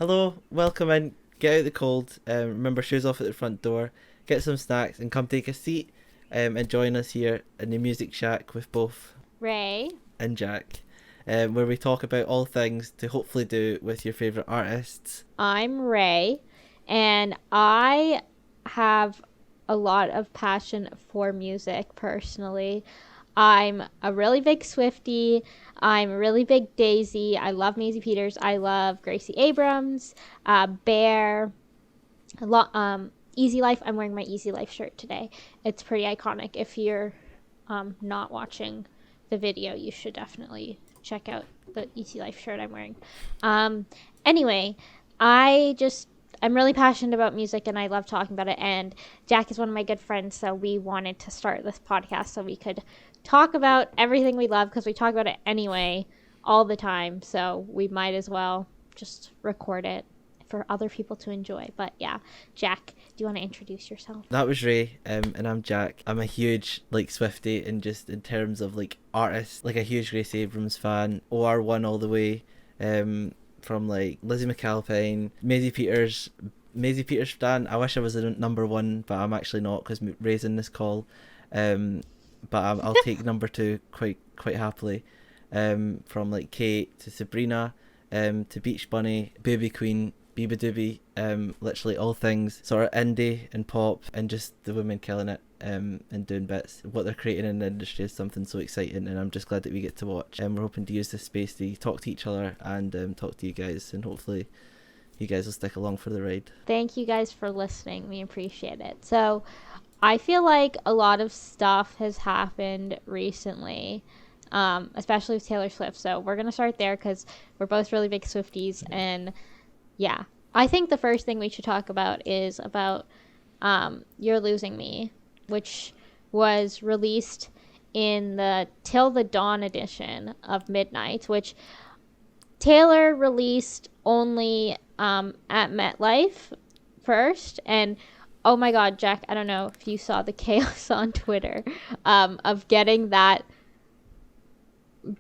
Hello, welcome in. Get out the cold. Remember, shoes off at the front door. Get some snacks and come take a seat. And join us here in the Music Shack with both Ray. and Jack, where we talk about all things to hopefully do with your favourite artists. I'm Ray, and I have a lot of passion for music personally. I'm a really big Swiftie. I'm a really big Daisy. I love Maisie Peters. I love Gracie Abrams, Bear, Easy Life. I'm wearing my Easy Life shirt today. It's pretty iconic. If you're not watching the video, you should definitely check out the Easy Life shirt I'm wearing. Anyway, I'm really passionate about music and I love talking about it. And Jack is one of my good friends, so we wanted to start this podcast so we could talk about everything we love because we talk about it anyway all the time. So we might as well just record it for other people to enjoy. But yeah, Jack, do you want to introduce yourself? That was Ray, and I'm Jack. I'm a huge Swiftie, and just in terms of artists, a huge Gracie Abrams fan, OR1 all the way. From Lizzy McAlpine, Maisie Peters fan. I wish I was in number one, but I'm actually not because Ray's in this call. But I'll take number two quite happily. From Kate to Sabrina, to Beach Bunny, Baby Queen, Biba Doobie, literally all things sort of indie and pop, and just the women killing it, and doing bits. What they're creating in the industry is something so exciting, and I'm just glad that we get to watch. And we're hoping to use this space to talk to each other and talk to you guys, and hopefully you guys will stick along for the ride. Thank you guys for listening. We appreciate it. So I feel like a lot of stuff has happened recently, especially with Taylor Swift. So we're going to start there because we're both really big Swifties. And yeah, I think the first thing we should talk about is about You're Losing Me, which was released in the Till the Dawn edition of Midnight, which Taylor released only at MetLife first. And oh my god, Jack, I don't know if you saw the chaos on Twitter of getting that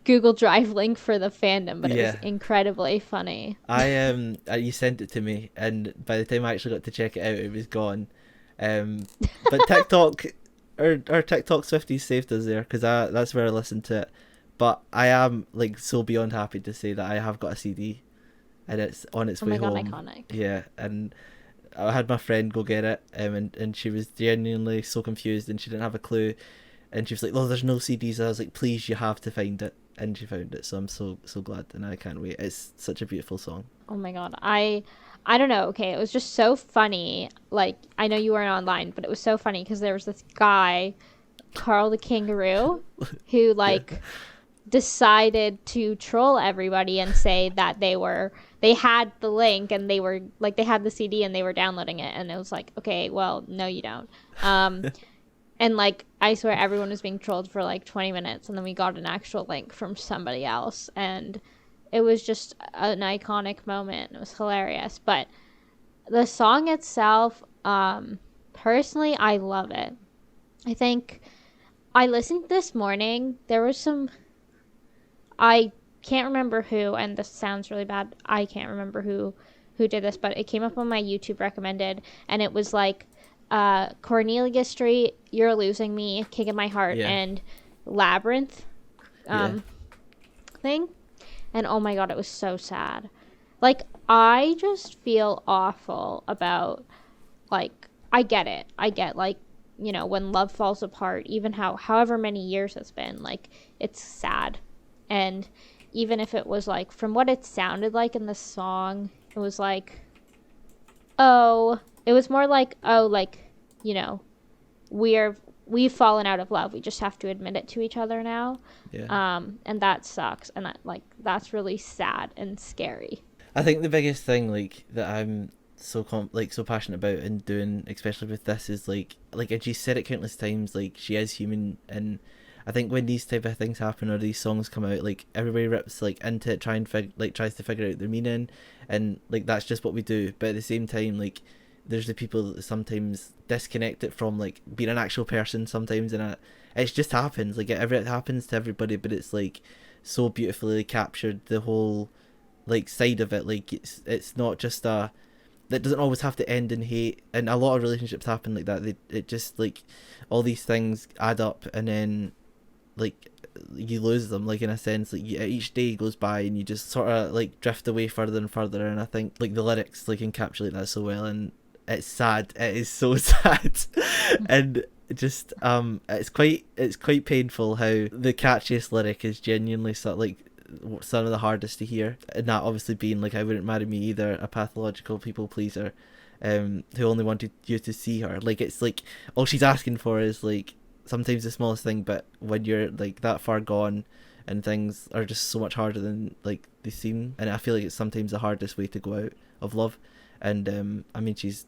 Google Drive link for the fandom, but it was incredibly funny. You sent it to me, and by the time I actually got to check it out, it was gone. But TikTok, our TikTok Swifties saved us there, because that's where I listened to it. But I am so beyond happy to say that I have got a CD, and it's on its way home. Oh my god, iconic! Yeah, and I had my friend go get it, and she was genuinely so confused, and she didn't have a clue, and she was like, "Oh, there's no CDs." I was like, "Please, you have to find it," and she found it. So I'm so glad, and I can't wait. It's such a beautiful song. Oh my god, I don't know. Okay, it was just so funny. I know you weren't online, but it was so funny because there was this guy, Carl the Kangaroo, who decided to troll everybody and say that they had the link and they were they had the CD and they were downloading it, and it was okay, well, no you don't. And I swear everyone was being trolled for 20 minutes, and then we got an actual link from somebody else, and it was just an iconic moment. It was hilarious. But the song itself, personally, I love it. I think I listened this morning. There was I can't remember who, and this sounds really bad. I can't remember who did this, but it came up on my YouTube recommended, and it was Cornelia Street, You're Losing Me, King of My Heart, and Labyrinth thing. And oh my god, it was so sad. I just feel awful about, I get it. I get, when love falls apart, even however many years it's been, it's sad. And even if it was, from what it sounded like in the song, it was it was more we've fallen out of love. We just have to admit it to each other now. Yeah. And that sucks. And that's really sad and scary. I think the biggest thing that I'm so so passionate about and doing, especially with this, is and she said it countless times, she is human. And I think when these type of things happen or these songs come out, everybody rips into it, tries to figure out their meaning, and that's just what we do. But at the same time, there's the people that sometimes disconnect it from being an actual person sometimes, and it just happens. It happens to everybody, but it's so beautifully captured the whole like side of it. Like it's not just a that doesn't always have to end in hate, and a lot of relationships happen like that. It just like all these things add up, and then like you lose them, like in a sense, like each day goes by and you just sort of like drift away further and further. And I think like the lyrics like encapsulate that so well, and it's sad, it is so sad. And just it's quite painful how the catchiest lyric is genuinely so like some of the hardest to hear, and that obviously being like, I wouldn't marry me either, a pathological people pleaser who only wanted you to see her. Like it's like all she's asking for is like sometimes the smallest thing, but when you're like that far gone and things are just so much harder than like they seem, and I feel like it's sometimes the hardest way to go out of love. And I mean, she's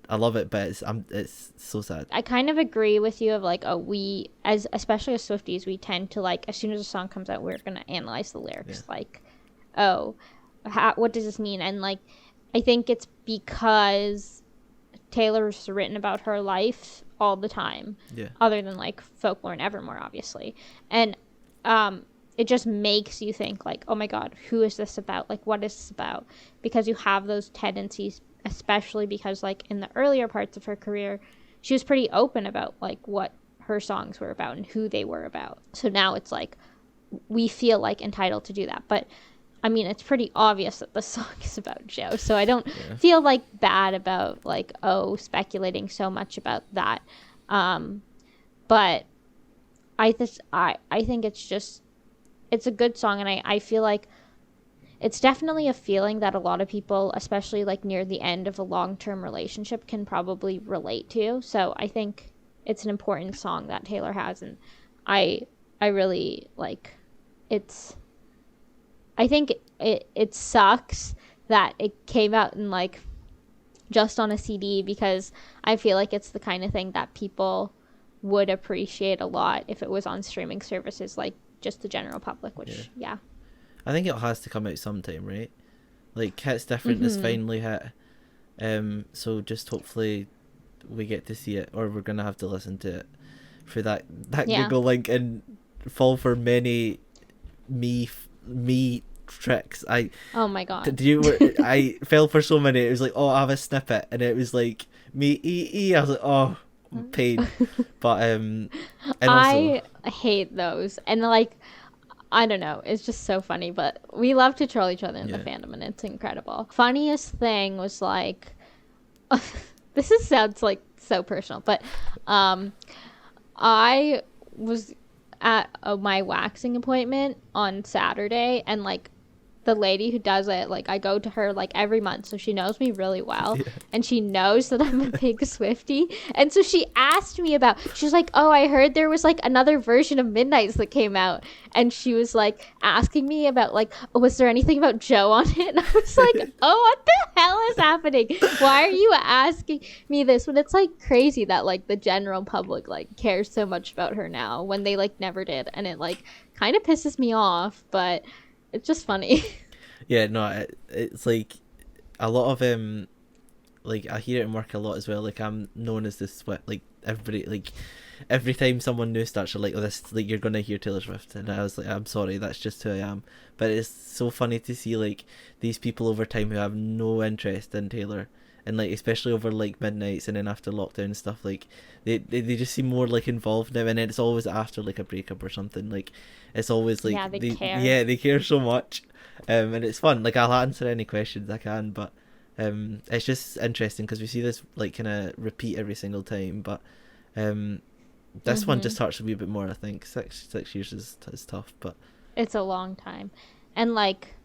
I love it, but it's so sad. I kind of agree with you of like, we as especially as Swifties, we tend to like, as soon as a song comes out, we're gonna analyze the lyrics. Yeah. Like, what does this mean? And like, I think it's because Taylor's written about her life all the time, other than like Folklore and Evermore, obviously. And it just makes you think like, oh my God, who is this about? Like, what is this about? Because you have those tendencies, especially because like in the earlier parts of her career, she was pretty open about like what her songs were about and who they were about. So now it's like we feel like entitled to do that. But I mean, it's pretty obvious that the song is about Joe, so I don't feel like bad about like, speculating so much about that. But I think it's a good song, and I feel like it's definitely a feeling that a lot of people, especially like near the end of a long-term relationship, can probably relate to. So I think it's an important song that Taylor has, and I really like it's. I think it sucks that it came out in like just on a CD, because I feel like it's the kind of thing that people would appreciate a lot if it was on streaming services, like just the general public, which I think it has to come out sometime, right? Like Hit's Different is finally hit, so just hopefully we get to see it, or we're gonna have to listen to it for that Google link and fall for many me tricks. Oh my God, I fell for so many. It was like, I have a snippet, and it was like me. I was like, pain. But and I hate those, and like, I don't know, it's just so funny, but we love to troll each other in the fandom, and it's incredible. Funniest thing was like sounds like so personal, but I was at my waxing appointment on Saturday, and like the lady who does it, like I go to her like every month, so she knows me really well, and she knows that I'm a big Swiftie, and so she asked me about, she's like, I heard there was like another version of Midnights that came out, and she was like asking me about like, was there anything about Joe on it? And I was like, what the hell is happening? Why are you asking me this when it's like crazy that like the general public like cares so much about her now when they like never did, and it like kind of pisses me off, but it's just funny. Yeah, no, it's like a lot of like I hear it in work a lot as well. Like I'm known as this like everybody, like every time someone new starts, they're like, this, like you're gonna hear Taylor Swift, and I was like, I'm sorry, that's just who I am. But it's so funny to see like these people over time who have no interest in Taylor, and like especially over like Midnights and then after lockdown and stuff, like they just seem more like involved now, and then it's always after like a breakup or something. Like it's always like they care. They care so much, and it's fun. Like I'll answer any questions I can, but it's just interesting because we see this like kind of repeat every single time. But this one just hurts a wee bit more. I think 6 years is tough, but it's a long time. And like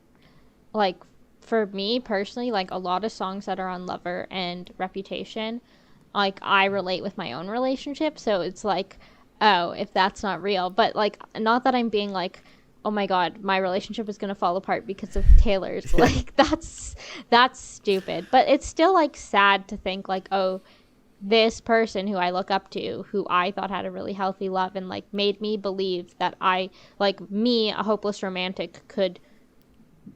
for me personally, like a lot of songs that are on Lover and Reputation, like I relate with my own relationship, so it's like, if that's not real, but like not that I'm being like, oh my God, my relationship is gonna fall apart because of Taylor's. Like that's stupid, but it's still like sad to think like, this person who I look up to, who I thought had a really healthy love and like made me believe that I, like me, a hopeless romantic, could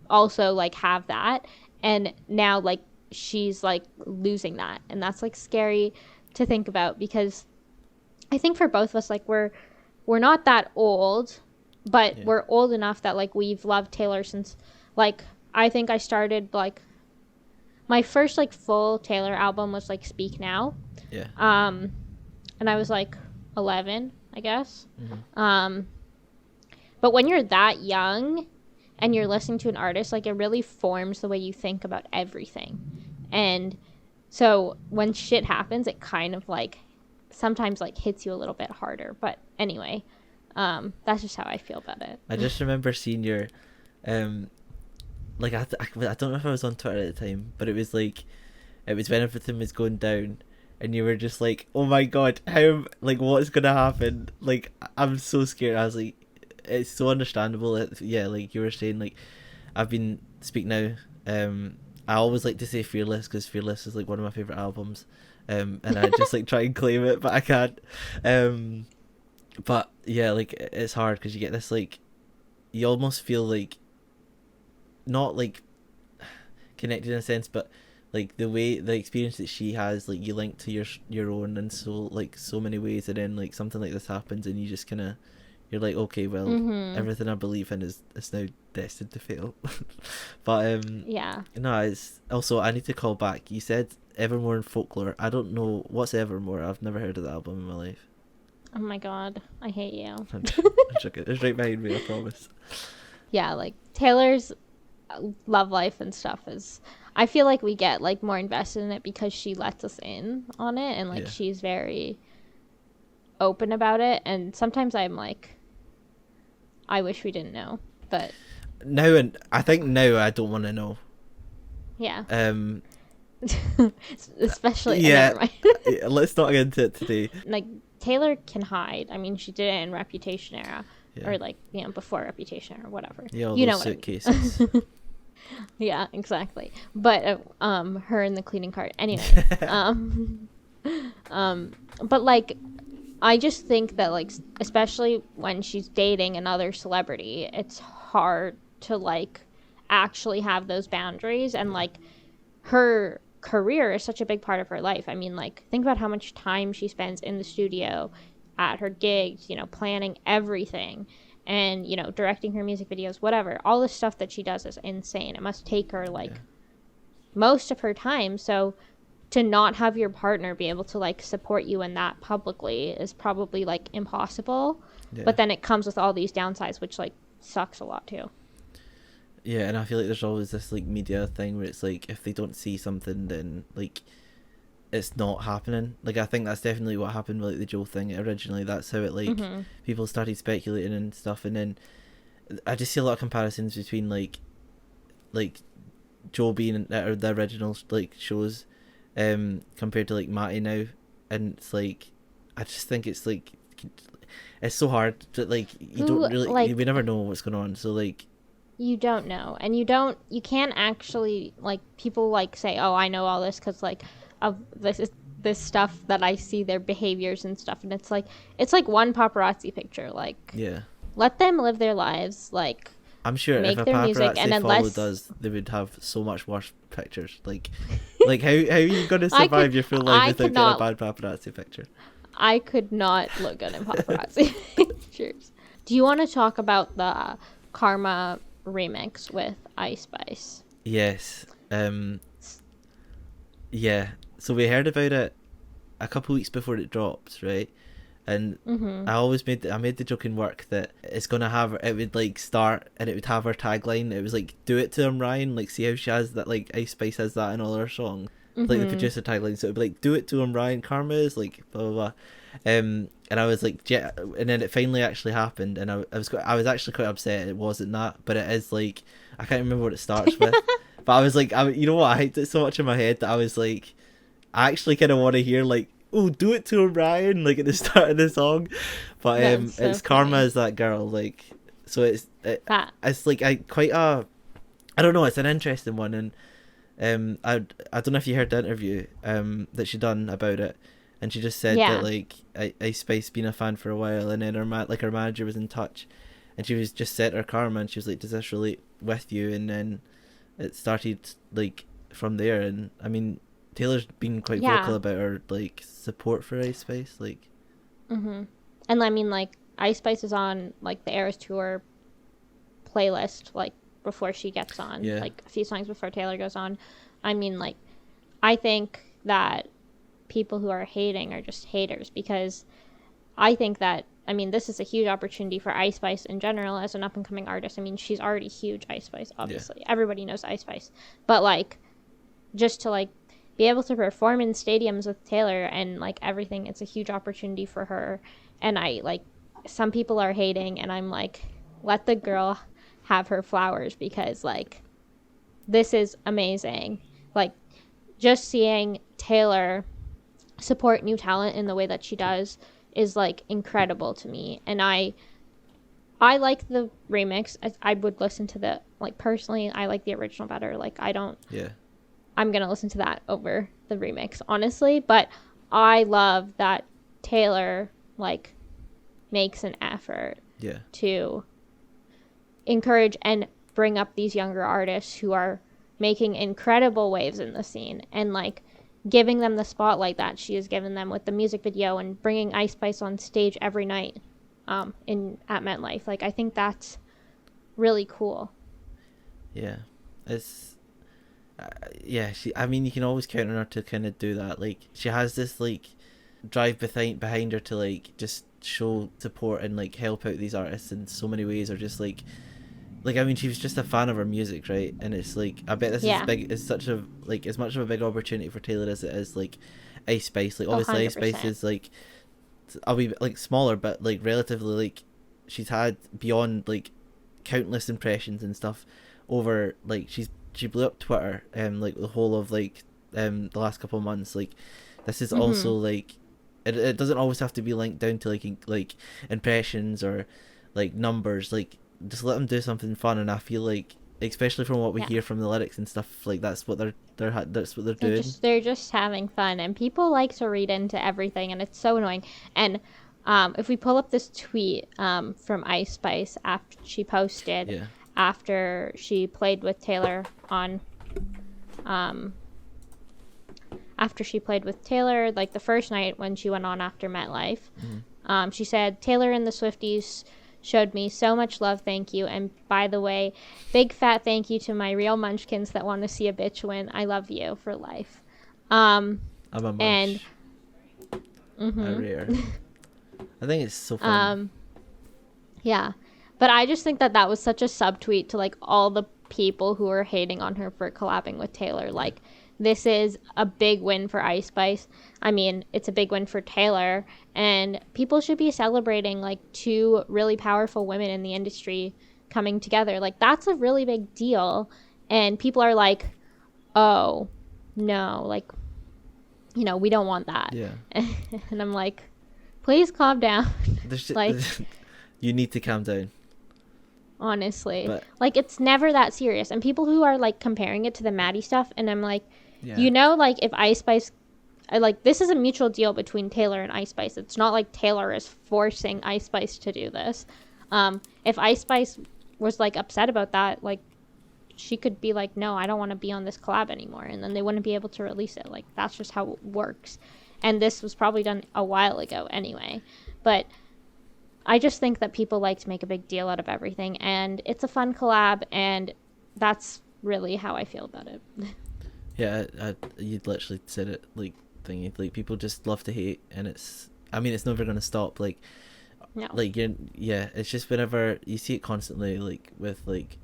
also like have that, and now like she's like losing that, and that's like scary to think about, because I think for both of us, like we're not that old, but we're old enough that like we've loved Taylor since like, I think I started, like, my first, like, full Taylor album was, like, Speak Now. Yeah. And I was, like, 11, I guess. Mm-hmm. But when you're that young and you're listening to an artist, like, it really forms the way you think about everything. And so when shit happens, it kind of, like, sometimes, like, hits you a little bit harder. But anyway, that's just how I feel about it. I just remember seeing your, like, I don't know if I was on Twitter at the time, but it was like, it was when everything was going down, and you were just like, oh my god, how, like, what's gonna happen? Like, I'm so scared. I was like, it's so understandable. Yeah, like you were saying, like, I've been Speak Now. I always like to say Fearless, because Fearless is like one of my favorite albums. And I just like try and claim it, but I can't. But yeah, like, it's hard because you get this, like, you almost feel like not like connected in a sense, but like the experience that she has, like, you link to your own in so, like, so many ways, and then, like, something like this happens and you just kind of, you're like, okay, well, everything I believe in is now destined to fail. But Yeah. no, it's also, I need to call back. You said Evermore and Folklore. I don't know what's Evermore. I've never heard of the album in my life. Oh my god, I hate you. I'm joking. It's right behind me, I promise. Yeah, like, Taylor's love life and stuff is, I feel like we get, like, more invested in it because she lets us in on it, and, like, she's very open about it, and sometimes I'm like, I wish we didn't know, but now, and I think now I don't want to know. Yeah. Especially never mind. Let's not get into it today. Like, Taylor can hide. I mean, she did it in Reputation era, or, like, you know, before Reputation era, whatever. Yeah, all you those know suitcases. what I mean. Yeah, exactly. But her in the cleaning cart. Anyway, but, like, I just think that, like, especially when she's dating another celebrity, it's hard to, like, actually have those boundaries, and, like, her career is such a big part of her life. I mean, like, think about how much time she spends in the studio, at her gigs, you know, planning everything, and, you know, directing her music videos, whatever. All the stuff that she does is insane. It must take her, like, most of her time. So to not have your partner be able to, like, support you in that publicly is probably, like, impossible. But then it comes with all these downsides, which, like, sucks a lot too. Yeah, and I feel like there's always this, like, media thing where it's like, if they don't see something, then, like, it's not happening. Like, I think that's definitely what happened with, like, the Joe thing originally. That's how it, like, people started speculating and stuff, and then I just see a lot of comparisons between, like Joe being or the original, like, shows, compared to, like, Matty now, and it's like, I just think it's, like, it's so hard to, like, you don't really, like, we never know what's going on, so, like, you don't know, and you can't actually, like, people, like, say, oh, I know all this because, like, of this stuff that I see, their behaviors and stuff, and it's like one paparazzi picture, like, let them live their lives, like, I'm sure if a paparazzi followed us, they would have so much worse pictures, like how are you going to survive your full life without getting a bad paparazzi picture? I could not look good in paparazzi pictures. Do you want to talk about the Karma remix with Ice Spice? Yes. Yeah. So we heard about it a couple weeks before it dropped, right? And I made the joke in work that it would, like, start and it would have her tagline. It was like, "Do it to him, Ryan." Like, see how she has that, like, Ice Spice has that in all her songs, like the producer tagline. So it would be like, "Do it to him, Ryan." Karma is like blah blah blah. And I was like, yeah. And then it finally actually happened, and I was actually quite upset it wasn't that, but it is, like, I can't remember what it starts with. But I was like, you know what? I hyped it so much in my head that I was like, I actually kind of want to hear, like, "Oh, do it to him, Ryan," like, at the start of the song. But it's Karma as that girl, like, so it's like I don't know, it's an interesting one, and I don't know if you heard the interview that she done about it, and she just said that, like, Ice Spice been a fan for a while, and then her manager was in touch, and she was just said her Karma, and she was like, "Does this relate with you?" And then it started, like, from there. And I mean, Taylor's been quite vocal about her, like, support for Ice Spice, like. And I mean, like, Ice Spice is on, like, the Eras Tour playlist, like, before she gets on, Yeah. like a few songs before Taylor goes on. I mean, like, I think that people who are hating are just haters, because I think that, I mean, this is a huge opportunity for Ice Spice in general as an up-and-coming artist. I mean, she's already huge, Ice Spice, obviously. Everybody knows Ice Spice. But, like, just to, like, be able to perform in stadiums with Taylor and, like, everything, it's a huge opportunity for her. And I, like, some people are hating, and I'm like, let the girl have her flowers, because, like, this is amazing. Like, just seeing Taylor support new talent in the way that she does is, like, incredible to me. And I like the remix. I would listen to the, like, personally, I like the original better. Like, I don't, I'm gonna listen to that over the remix, honestly. But I love that Taylor, like, makes an effort to encourage and bring up these younger artists who are making incredible waves in the scene, and, like, giving them the spotlight that she has given them with the music video, and bringing Ice Spice on stage every night at MetLife. Like, I think that's really cool. Yeah, it's I mean, you can always count on her to kind of do that. Like, she has this, like, drive behind her to, like, just show support and, like, help out these artists in so many ways, or just like I mean, she was just a fan of her music, right? And it's like, I bet this is big. It's such a, like, as much of a big opportunity for Taylor as it is, like, Ice Spice. Like, obviously 100%. Ice Spice is, like, a wee bit, like, smaller, but, like, relatively, like, she's had beyond, like, countless impressions and stuff over, like, she blew up Twitter, like, the whole of, like, the last couple of months. Like, this is also, like, it doesn't always have to be linked down to, like impressions or, like, numbers. Like, just let them do something fun. And I feel like, especially from what we hear from the lyrics and stuff, like, that's what they're doing. They're just having fun, and people like to read into everything, and it's so annoying. And if we pull up this tweet from Ice Spice after she posted after she played with Taylor on like the first night when she went on after MetLife. She said, Taylor and the Swifties showed me so much love, thank you. And by the way, big fat thank you to my real munchkins that want to see a bitch win. I love you for life. I'm a munch. And a rare. I think it's so fun. Yeah. But I just think that was such a subtweet to, like, all the people who are hating on her for collabing with Taylor. Like, this is a big win for Ice Spice. I mean, it's a big win for Taylor, and people should be celebrating, like, two really powerful women in the industry coming together. Like, that's a really big deal. And people are like, oh, no, like, you know, we don't want that. Yeah. And I'm like, please calm down. Like, you need to calm down. Honestly. But, like, it's never that serious. And people who are, like, comparing it to the Maddie stuff, and I'm like, you know, like, if Ice Spice, like, this is a mutual deal between Taylor and Ice Spice. It's not like Taylor is forcing Ice Spice to do this. If Ice Spice was, like, upset about that, like, she could be like, no, I don't want to be on this collab anymore, and then they wouldn't be able to release it. Like, that's just how it works. And this was probably done a while ago anyway. But I just think that people like to make a big deal out of everything, and it's a fun collab, and that's really how I feel about it. Yeah, you'd literally said it, like, thingy. Like, people just love to hate, and it's never gonna stop. Like, no. Like, it's just whenever you see it constantly, like, with, like,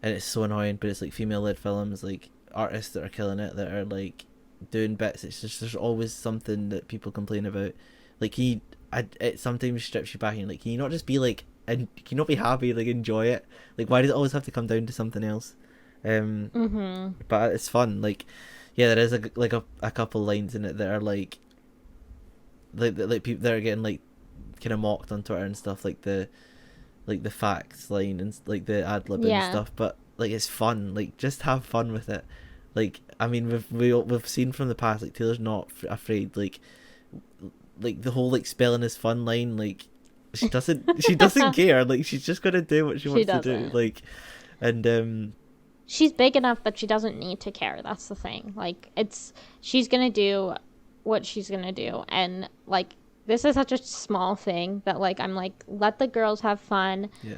and it's so annoying, but it's, like, female-led films, like, artists that are killing it, that are, like, doing bits. It's just, there's always something that people complain about. Like, it sometimes strips you back, and you're like, can you not just be, like, and can you not be happy, like, enjoy it? Like, why does it always have to come down to something else? But it's fun. Like, yeah, there is a couple lines in it that are like people that are getting, like, kind of mocked on Twitter and stuff, like the facts line and, like, the ad lib and stuff. But, like, it's fun. Like, just have fun with it. Like, I mean, we've seen from the past, like, Taylor's not afraid. Like the whole, like, spelling is fun line. Like, she doesn't care. Like, she's just gonna do what she wants to do. Like, and she's big enough that she doesn't need to care. That's the thing. Like, she's gonna do what she's gonna do, and, like, this is such a small thing that, like, I'm like, let the girls have fun. Yeah.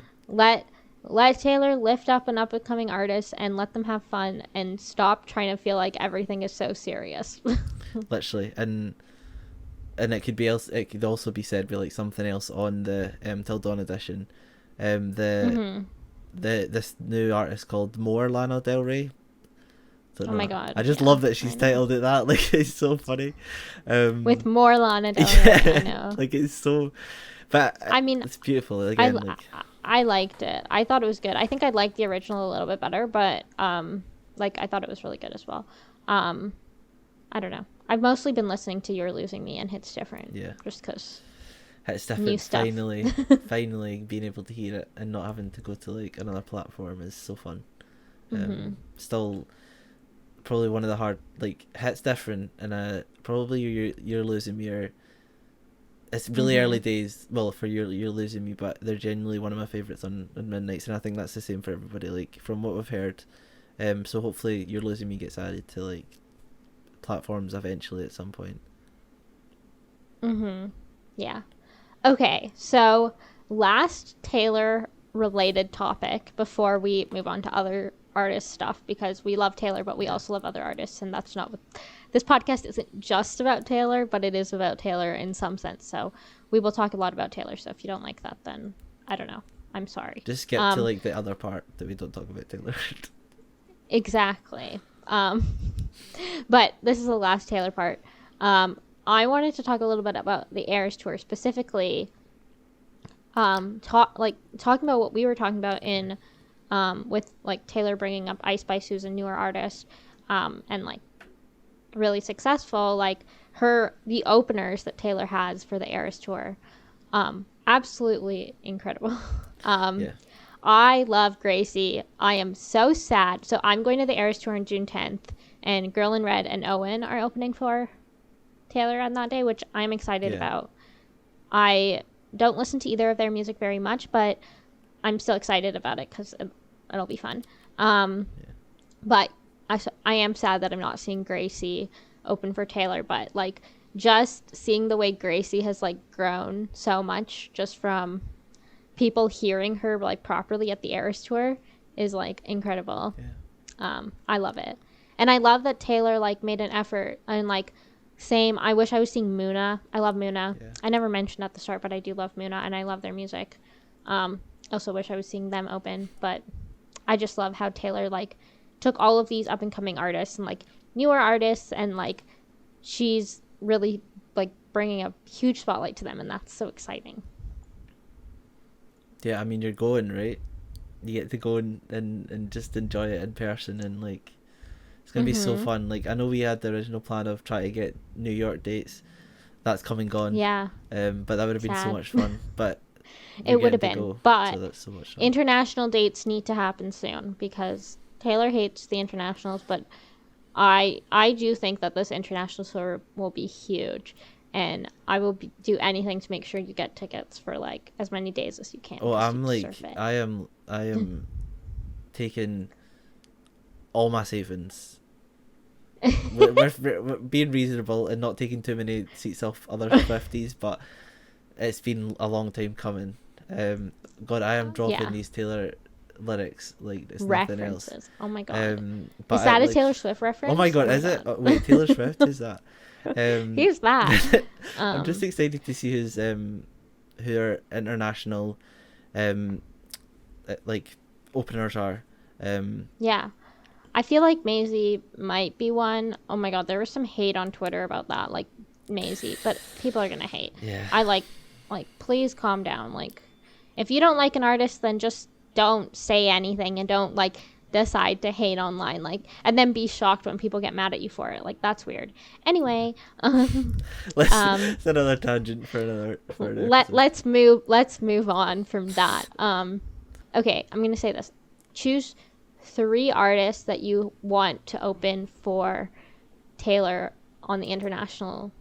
let Taylor lift up an up-and-coming artist and let them have fun and stop trying to feel like everything is so serious. Literally. And it could also be said with like something else on the Till Dawn edition. This new artist called More Lana Del Rey. Oh my god! I just love that she's titled it that. Like, it's so funny. With More Lana Del Rey, I know. Like, it's so. But I mean, it's beautiful. Again, I liked it. I thought it was good. I think I liked the original a little bit better, but like I thought it was really good as well. I don't know. I've mostly been listening to You're Losing Me and Hits Different. Yeah. Just because. It's different. New stuff. Finally being able to hear it and not having to go to like another platform is so fun. Still, probably one of the hard Hits Different and probably you're Losing Me. It's really early days. Well, for you're Losing Me, but they're genuinely one of my favorites on Midnights, and I think that's the same for everybody. Like from what we've heard, so hopefully You're Losing Me gets added to like platforms eventually at some point. Yeah. Okay, so last Taylor related topic before we move on to other artist stuff, because we love Taylor but we also love other artists, and that's not what this podcast isn't just about Taylor, but it is about Taylor in some sense. So we will talk a lot about Taylor, so if you don't like that, then I don't know, I'm sorry. Just skip to like the other part that we don't talk about Taylor. Exactly. But this is the last Taylor part. I wanted to talk a little bit about the Eras Tour specifically. Talking about what we were talking about in, with like Taylor bringing up Ice Spice, who's a newer artist, and like really successful. Like the openers that Taylor has for the Eras Tour, absolutely incredible. Yeah. I love Gracie. I am so sad. So I'm going to the Eras Tour on June 10th, and Girl in Red and Owen are opening for Taylor on that day, which I'm excited about. I don't listen to either of their music very much, but I'm still excited about it because it'll be fun. But I am sad that I'm not seeing Gracie open for Taylor, but like just seeing the way Gracie has like grown so much just from people hearing her like properly at the Eras Tour is like incredible. I love it, and I love that Taylor like made an effort, and like same, I wish I was seeing Muna. I love Muna. I never mentioned at the start, but I do love Muna and I love their music. Also wish I was seeing them open, but I just love how Taylor like took all of these up and coming artists and like newer artists, and like she's really like bringing a huge spotlight to them, and that's so exciting. Yeah, I mean, you're going, right? You get to go and just enjoy it in person, and like it's gonna be so fun. Like I know we had the original plan of trying to get New York dates. That's come and gone. Yeah. But that would have been so much fun. But it would have been. But so that's so much fun. International dates need to happen soon, because Taylor hates the internationals, but I do think that this international tour will be huge, and I will do anything to make sure you get tickets for like as many days as you can. Oh, I'm like I am taking all my savings. we're being reasonable and not taking too many seats off other Swifties, but it's been a long time coming. God, I am dropping these Taylor lyrics like it's nothing else. Oh my god! Is that a Taylor Swift reference? Oh my god, is it? Oh, wait, Taylor Swift is that? Who's that? I'm just excited to see who our international like openers are. Yeah, I feel like Maisie might be one. Oh my god, there was some hate on Twitter about that, like Maisie, but people are gonna hate. Yeah. I like please calm down. Like, if you don't like an artist, then just don't say anything and don't like decide to hate online, like, and then be shocked when people get mad at you for it. Like, that's weird. Anyway, it's another tangent for another. Let's move on from that. Okay, I'm gonna say this: choose 3 artists that you want to open for Taylor on the international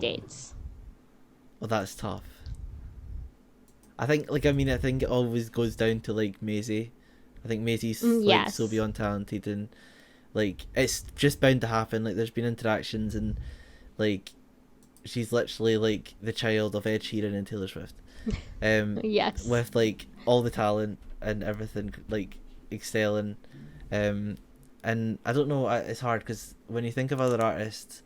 dates. Well, that's tough. I think it always goes down to like Maisie. I think Maisie's like so beyond talented, and like it's just bound to happen. Like there's been interactions, and like she's literally like the child of Ed Sheeran and Taylor Swift. Yes. With like all the talent, and everything, like excelling. And I don't know, it's hard because when you think of other artists,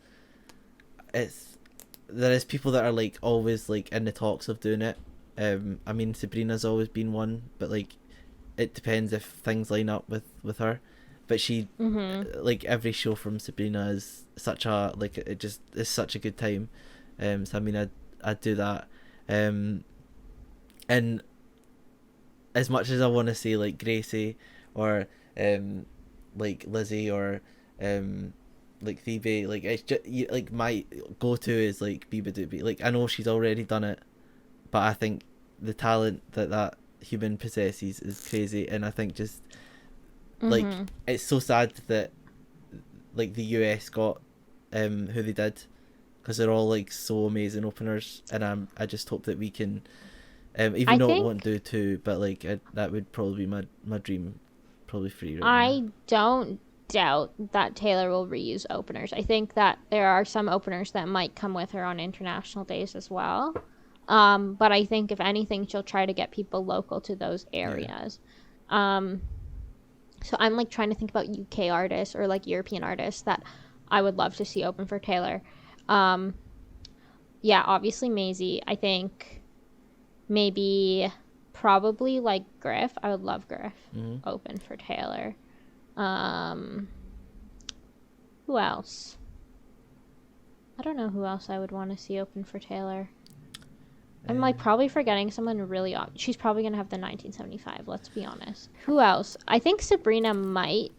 there is people that are like always like in the talks of doing it. I mean, Sabrina's always been one, but like it depends if things line up with her. But she, like every show from Sabrina is such a, like, it just is such a good time. So I mean, I'd do that. And as much as I want to say like Gracie or like Lizzy or like Phoebe, like it's just, like my go-to is like Biba Doobie. Like I know she's already done it, but I think the talent that human possesses is crazy, and I think just like it's so sad that like the US got who they did, because they're all like so amazing openers, and I just hope that we can even though it won't do too, but like that would probably be my dream, probably free right now. Don't doubt that Taylor will reuse openers. I think that there are some openers that might come with her on international days as well. But I think if anything, she'll try to get people local to those areas. Yeah. So I'm like trying to think about UK artists or like European artists that I would love to see open for Taylor. Yeah, obviously Maisie. I think maybe probably like Griff. I would love Griff open for Taylor. Who else? I don't know who else I would want to see open for Taylor. I'm like probably forgetting someone really she's probably gonna have the 1975, let's be honest. Who else? I think Sabrina might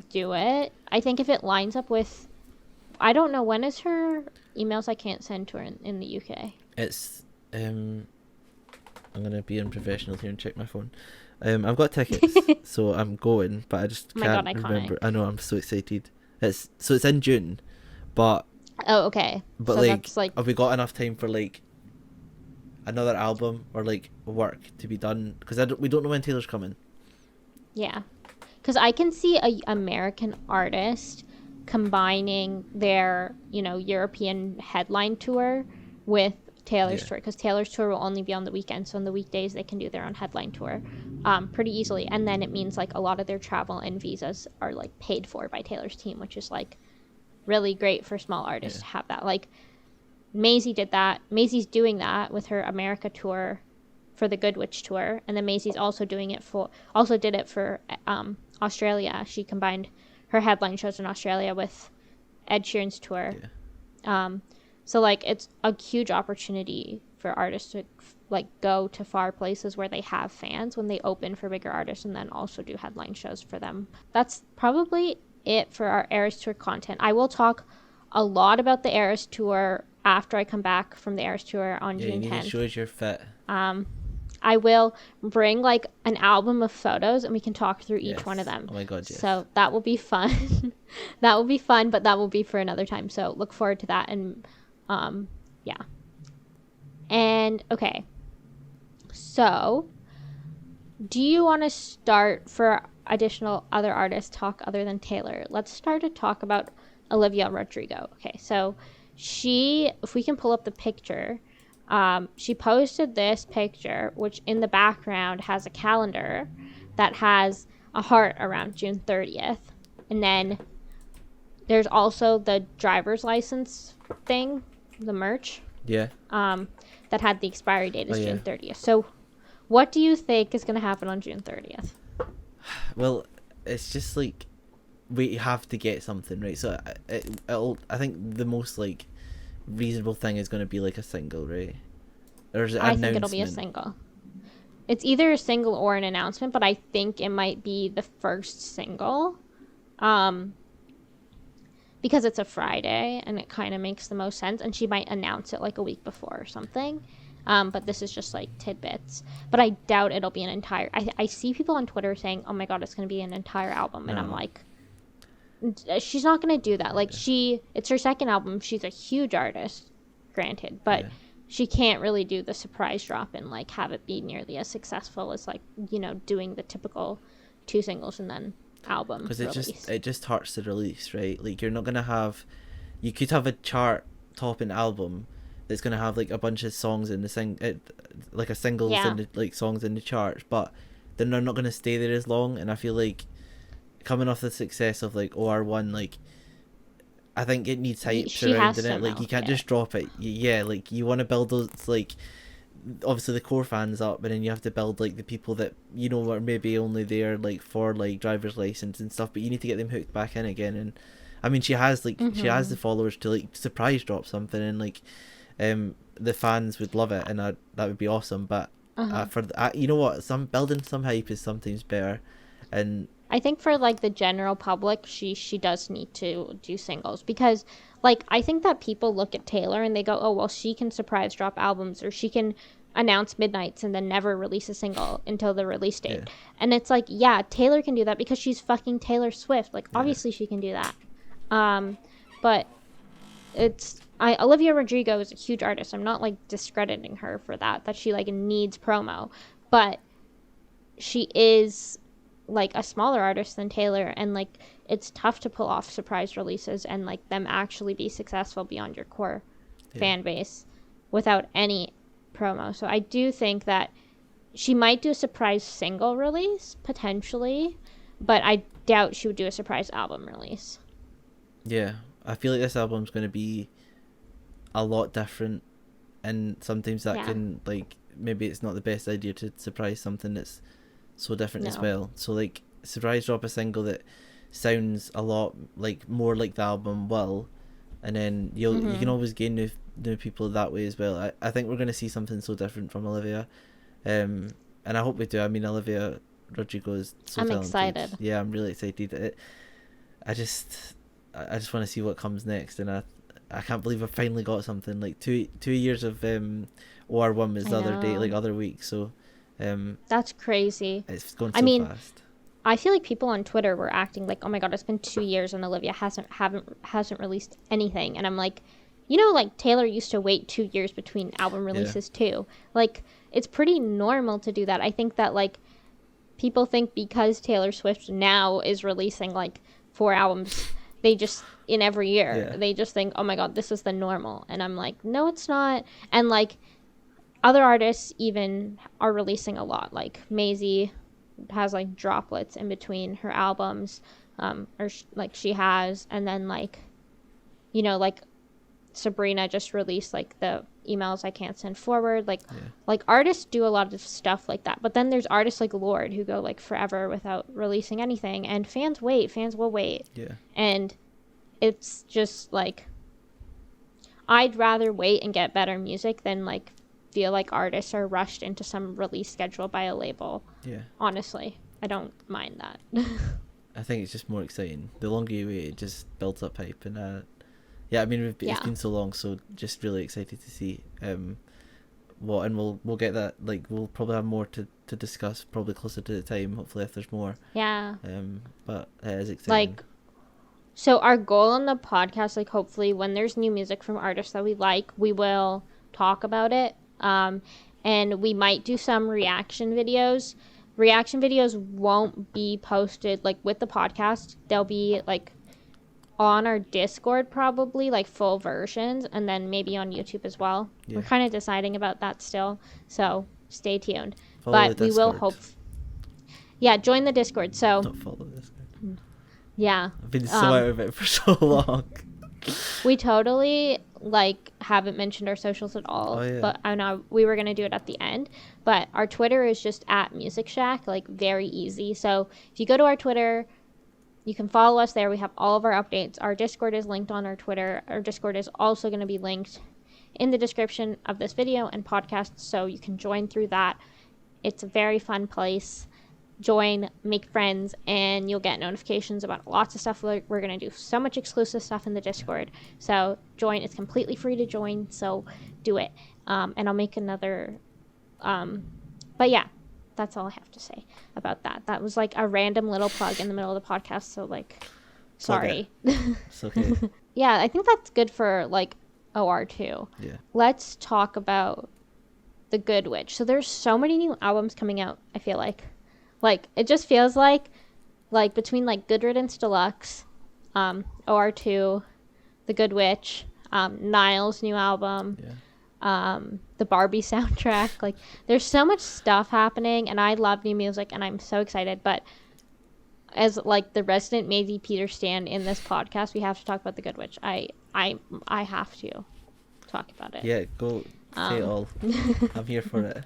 do it. I think if it lines up with, I don't know, when is her emails I can't send to her in the UK? It's I'm gonna be unprofessional here and check my phone. I've got tickets, so I'm going, but I just can't remember. I know, I'm so excited. It's in June, but okay. But so like, that's like, have we got enough time for like another album or like work to be done? Because we don't know when Taylor's coming. Yeah, because I can see a American artist combining their European headline tour with Taylor's tour, because Taylor's tour will only be on the weekends, so on the weekdays they can do their own headline tour pretty easily, and then it means like a lot of their travel and visas are like paid for by Taylor's team, which is like really great for small artists to have that. Like Maisie did that. Maisie's doing that with her America tour for the Good Witch tour, and then Maisie's also did it for Australia. She combined her headline shows in Australia with Ed Sheeran's tour. So like it's a huge opportunity for artists to like go to far places where they have fans when they open for bigger artists, and then also do headline shows for them. That's probably it for our Eras Tour content. I will talk a lot about the Eras Tour after I come back from the Eras Tour on June 10th. You need to show us your fit. I will bring like an album of photos, and we can talk through each one of them. Oh my god, yes. So that will be fun. That will be fun, but that will be for another time. So look forward to that. And yeah. And okay. So do you want to start for additional other artists talk other than Taylor? Let's start to talk about Olivia Rodrigo. Okay, so if we can pull up the picture, she posted this picture, which in the background has a calendar that has a heart around June 30th. And then there's also the driver's license thing, the merch. Yeah. That had the expiry date is June 30th. So what do you think is going to happen on June 30th? Well, it's just like we have to get something, right? So I think the most like reasonable thing is going to be like a single, right? Or is it an announcement? I think it'll be a single. It's either a single or an announcement, but I think it might be the first single, because it's a Friday and it kind of makes the most sense, and she might announce it like a week before or something. But this is just like tidbits. But I doubt it'll be an entire. I see people on Twitter saying, "Oh my god, it's going to be an entire album," and I'm like, she's not going to do that. Like it's her second album. She's a huge artist, granted, but she can't really do the surprise drop and like have it be nearly as successful as like doing the typical 2 singles and then album. Because it just hurts the release, right? Like you're not going to have. You could have a chart topping album that's going to have like a bunch of songs in the like a singles and like songs in the charts, but they're not going to stay there as long. And I feel like coming off the success of like OR1, like I think it needs hype surrounding it. Like you can't just drop it. Yeah, like you want to build those, like obviously the core fans up, and then you have to build like the people that you know are maybe only there like for like driver's license and stuff, but you need to get them hooked back in again. And I mean, she has she has the followers to like surprise drop something, and like the fans would love it, and that would be awesome. But you know what, building some hype is sometimes better. And I think for like the general public, she does need to do singles, because like I think that people look at Taylor and they go, oh well, she can surprise drop albums, or she can announce midnights and then never release a single until the release date. Yeah. And it's like, yeah, Taylor can do that because she's fucking Taylor Swift. Like obviously she can do that. But Olivia Rodrigo is a huge artist. I'm not like discrediting her for that she like needs promo, but she is like a smaller artist than Taylor, and like it's tough to pull off surprise releases and like them actually be successful beyond your core fan base without any promo. So I do think that she might do a surprise single release potentially, but I doubt she would do a surprise album release. Yeah, I feel like this album's going to be a lot different, and sometimes that can like, maybe it's not the best idea to surprise something that's so different as well. So like surprise drop a single that sounds a lot like more like the album will, and then you can always gain new people that way as well. I think we're going to see something so different from Olivia, and I hope we do. I mean, Olivia Rodrigo is so talented. Excited. Yeah, I'm really excited. I just want to see what comes next, and I can't believe I finally got something. Like 2 years of OR1 was the other day, like other week. So that's crazy. It's going so fast. I feel like people on Twitter were acting like, oh my god, it's been 2 years and Olivia hasn't released anything. And I'm like, you know, like Taylor used to wait 2 years between album releases too. Like it's pretty normal to do that. I think that like people think because Taylor Swift now is releasing like 4 albums, they just in every year, they just think, oh my god, this is the normal. And I'm like, no, it's not. And like other artists even are releasing a lot. Like Maisie has like droplets in between her albums, like she has. And then like, you know, like Sabrina just released like the emails I can't send forward. Like artists do a lot of stuff like that. But then there's artists like Lorde who go like forever without releasing anything, and fans will wait. And it's just like, I'd rather wait and get better music than like feel like artists are rushed into some release schedule by a label. Honestly, I don't mind that. I think it's just more exciting. The longer you wait, it just builds up hype. And I mean, it's been so long, so just really excited to see what, and we'll get that, like we'll probably have more to discuss probably closer to the time, hopefully, if there's more. But it is exciting. Like, so our goal on the podcast, like hopefully when there's new music from artists that we like, we will talk about it. And we might do some reaction videos. Reaction videos won't be posted like with the podcast. They'll be like on our Discord probably, like full versions, and then maybe on YouTube as well. We're kind of deciding about that still, so stay tuned. Follow but we will join the Discord. So don't follow the Discord. I've been so out of it for so long. We totally like haven't mentioned our socials at all. But I know we were gonna do it at the end. But our Twitter is just @MusicShack, like very easy. So if you go to our Twitter, you can follow us there. We have all of our updates. Our Discord is linked on our Twitter. Our Discord is also going to be linked in the description of this video and podcast, so you can join through that. It's a very fun place. Join, make friends, and you'll get notifications about lots of stuff. We're going to do so much exclusive stuff in the Discord. So join. It's completely free to join, so do it. And I'll make another... but yeah, that's all I have to say about that. That was like a random little plug in the middle of the podcast, so like, sorry. It's okay. Yeah, I think that's good for like OR2. Let's talk about The Good Witch. So there's so many new albums coming out, I feel like. Like, it just feels like between like Good Riddance Deluxe, OR2, The Good Witch, Niall's new album, the Barbie soundtrack. Like, there's so much stuff happening, and I love new music, and I'm so excited. But as like the resident Maisie Peters stan in this podcast, we have to talk about the Good Witch. I have to talk about it. Yeah, go say it all. I'm here for it.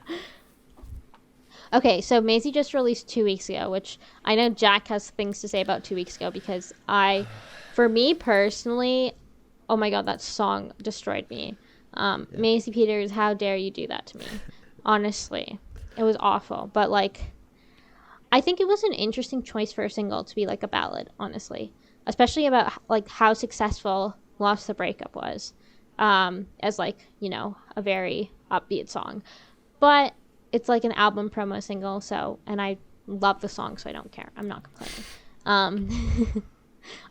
Okay, so Maisie just released 2 weeks ago, which I know Jack has things to say about 2 weeks ago, because for me personally, oh my god, that song destroyed me. Yeah. Maisie Peters, how dare you do that to me? Honestly, it was awful. But like, I think it was an interesting choice for a single to be like a ballad, honestly, especially about like how successful Lost the Breakup was, as like, you know, a very upbeat song. But it's like an album promo single, so, and I love the song, so I don't care. I'm not complaining.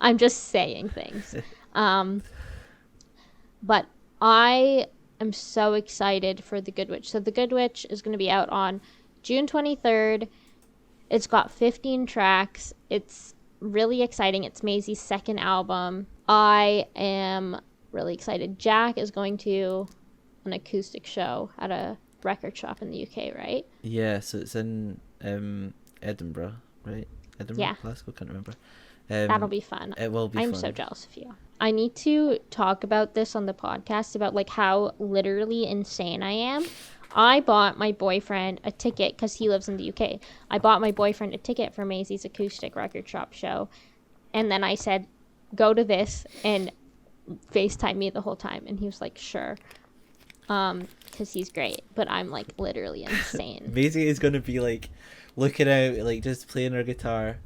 I'm just saying things. But I am so excited for The Good Witch. So The Good Witch is going to be out on June 23rd. It's got 15 tracks. It's really exciting. It's Maisie's second album. I am really excited. Jack is going to an acoustic show at a record shop in the UK, right? Yeah, so it's in Edinburgh, right? Edinburgh, yeah. Glasgow, can't remember. That'll be fun. It will be fun. I'm so jealous of you. I need to talk about this on the podcast, about like how literally insane I am. I bought my boyfriend a ticket because he lives in the UK. I bought my boyfriend a ticket for Maisie's acoustic record shop show, and then I said, go to this and FaceTime me the whole time, and he was like, sure. Because he's great, but I'm like literally insane. Maisie is gonna be like looking out, like just playing her guitar.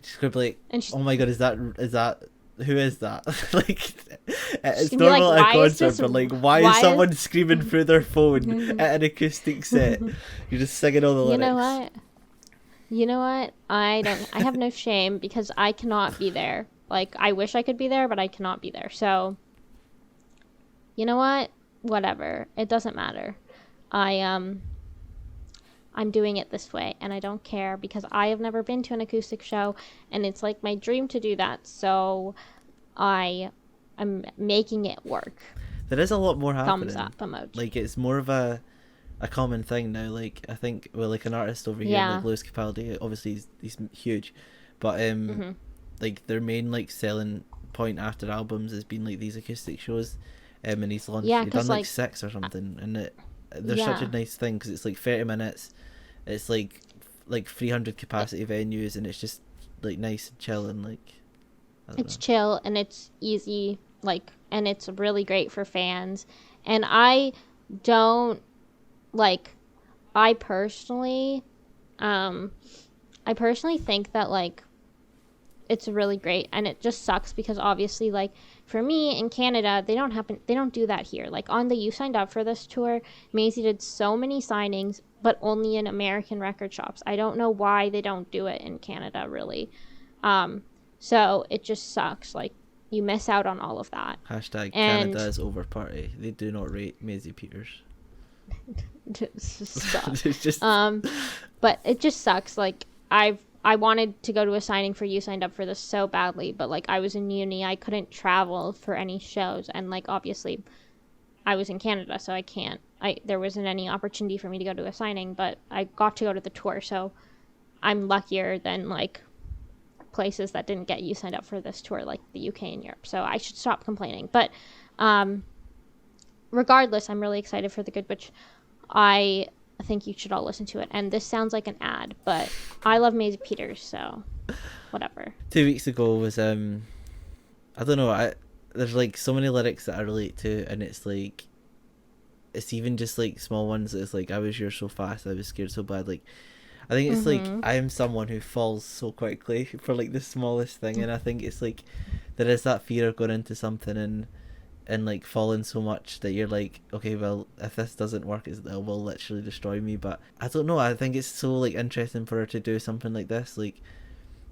She's gonna be like, oh my god, is that who is that? Like, it's normal at a concert, but like, why is someone screaming through their phone at an acoustic set? You're just singing all the lyrics. You know what? I have no shame, because I cannot be there. Like, I wish I could be there, but I cannot be there. So, you know what? Whatever. It doesn't matter. I'm doing it this way, and I don't care, because I have never been to an acoustic show, and it's like my dream to do that, so I'm making it work. There is a lot more happening. Thumbs up emoji. Like, it's more of a common thing now. Like, I think, well, like an artist over here, like Lewis Capaldi, obviously he's huge, but like their main like selling point after albums has been like these acoustic shows, and he's launched, he's done like 6 or something, and they're such a nice thing, because it's like 30 minutes, it's like 300 capacity venues, and it's just like nice and chill, and like it's chill and it's easy, like, and it's really great for fans. And I personally think that like it's really great, and it just sucks because obviously, like, for me in Canada, they don't do that here. Like, on the You Signed Up for This tour, Maisie did so many signings, but only in American record shops. I don't know why they don't do it in Canada, really. So it just sucks. Like, you miss out on all of that. Hashtag Canada is over party. They do not rate Maisie Peters. Stop. It's just... But it just sucks. Like, I wanted to go to a signing for You Signed Up for This so badly, but like I was in uni, I couldn't travel for any shows, and like obviously I was in Canada, so there wasn't any opportunity for me to go to a signing, but I got to go to the tour, so I'm luckier than like places that didn't get You Signed Up for This tour, like the UK and Europe. So I should stop complaining. But regardless, I'm really excited for The Good Witch. I think you should all listen to it. And this sounds like an ad, but I love Maisie Peters, so whatever. 2 weeks ago was I don't know, there's like so many lyrics that I relate to, and it's like, it's even just like small ones. It's like, I was yours so fast, I was scared so bad. Like, I think it's like, I am someone who falls so quickly for like the smallest thing, and I think it's like there is that fear of going into something and like falling so much that you're like, okay, well, if this doesn't work, it will literally destroy me. But I don't know, I think it's so like interesting for her to do something like this, like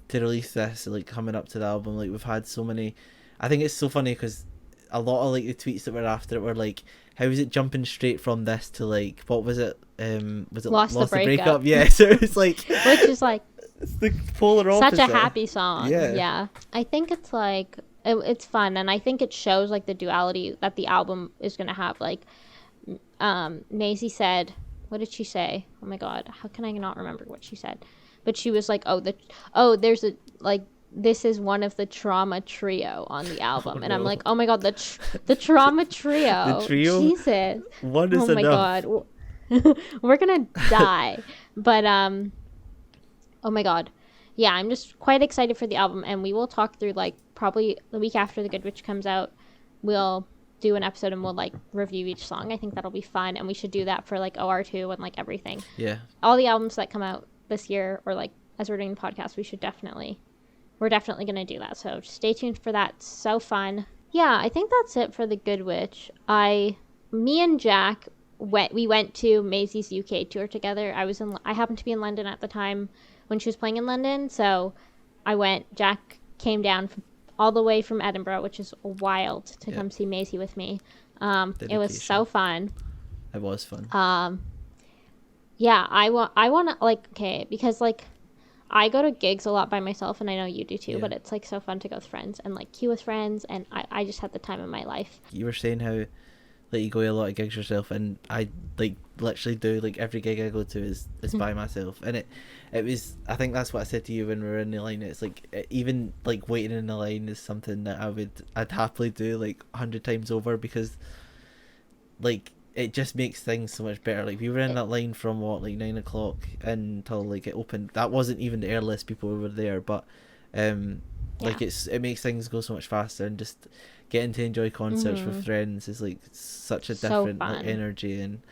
to release this like coming up to the album. Like, we've had so many, I think it's so funny because a lot of like the tweets that were after it were like, how is it jumping straight from this to like, what was it Lost the Breakup? Yeah, so it's like, which is like, it's the polar opposite. Such a happy song. Yeah. I think it's like, it's fun, and I think it shows like the duality that the album is going to have. Like, Maisie said, what did she say? Oh my god, how can I not remember what she said? But she was like, there's a, like, this is one of the Trauma Trio on the album. And I'm no. like, oh my god, the Trauma The Trio. trio? Jesus. One Oh is my enough. god. We're gonna die. But, oh my god. Yeah, I'm just quite excited for the album, and we will talk through, like, probably the week after The Good Witch comes out. We'll do an episode and we'll, like, review each song. I think that'll be fun, and we should do that for, like, OR2 and, like, everything. Yeah. All the albums that come out this year, or, like, as we're doing the podcast, we're definitely gonna do that. So stay tuned for that. So fun. Yeah, I think that's it for The Good Witch. Me and Jack we went to Maisie's UK tour together. I happened to be in London at the time when she was playing in London, so I went. Jack came down all the way from Edinburgh, which is wild, to come see Maisie with me. It was so fun. It was fun. Yeah, I want to, like, okay, because, like, I go to gigs a lot by myself, and I know you do too, but it's, like, so fun to go with friends and, like, queue with friends, and I just had the time of my life. You were saying how, like, you go to a lot of gigs yourself, and I, like, literally do, like, every gig I go to is by myself, and it was, I think that's what I said to you when we were in the line. It's like, even, like, waiting in the line is something that I'd happily do, like, 100 times over, because, like, it just makes things so much better. Like, we were in that line from like 9 o'clock until, like, it opened. That wasn't even the earliest people were there, but like, it makes things go so much faster, and just getting to enjoy concerts with friends is, like, such a different, like, energy, and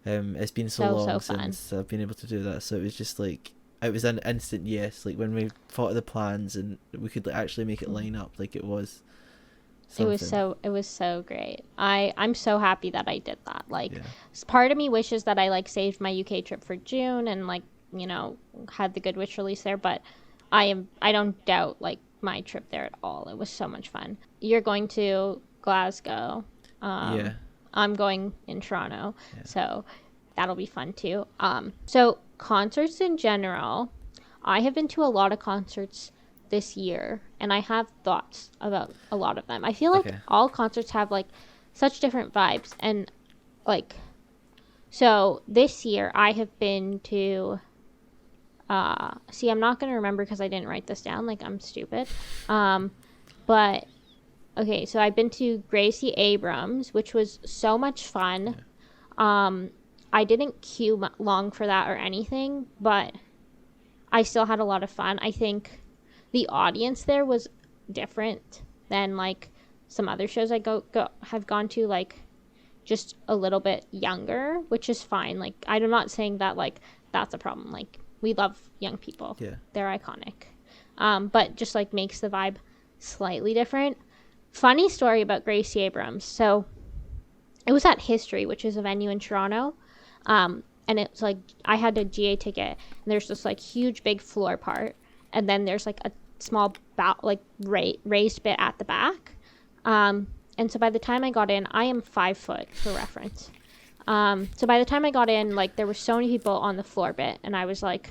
it's been so long since I've been able to do that. So it was just, like, it was an instant yes. Like, when we thought of the plans and we could, like, actually make it line up, like, it was something. It was so great. I'm so happy that I did that. Like, part of me wishes that I, like, saved my UK trip for June and, like, you know, had the Good Witch release there, but I don't doubt, like, my trip there at all. It was so much fun. You're going to Glasgow. I'm going in Toronto, so that'll be fun too. So concerts in general, I have been to a lot of concerts this year, and I have thoughts about a lot of them. I feel like all concerts have, like, such different vibes, and, like, so this year I have been to I'm not going to remember because I didn't write this down, like, I'm stupid. But okay, so I've been to Gracie Abrams, which was so much fun. I didn't queue long for that or anything, but I still had a lot of fun. I think the audience there was different than, like, some other shows I have gone to, like, just a little bit younger, which is fine. Like, I'm not saying that, like, that's a problem. Like, we love young people. Yeah. They're iconic. But just, like, makes the vibe slightly different. Funny story about Gracie Abrams. So it was at History, which is a venue in Toronto. And it's, like, I had a GA ticket, and there's this, like, huge big floor part, and then there's, like, a small raised bit at the back. And so by the time I got in, I am 5 foot for reference. So by the time I got in, like, there were so many people on the floor bit, and I was like,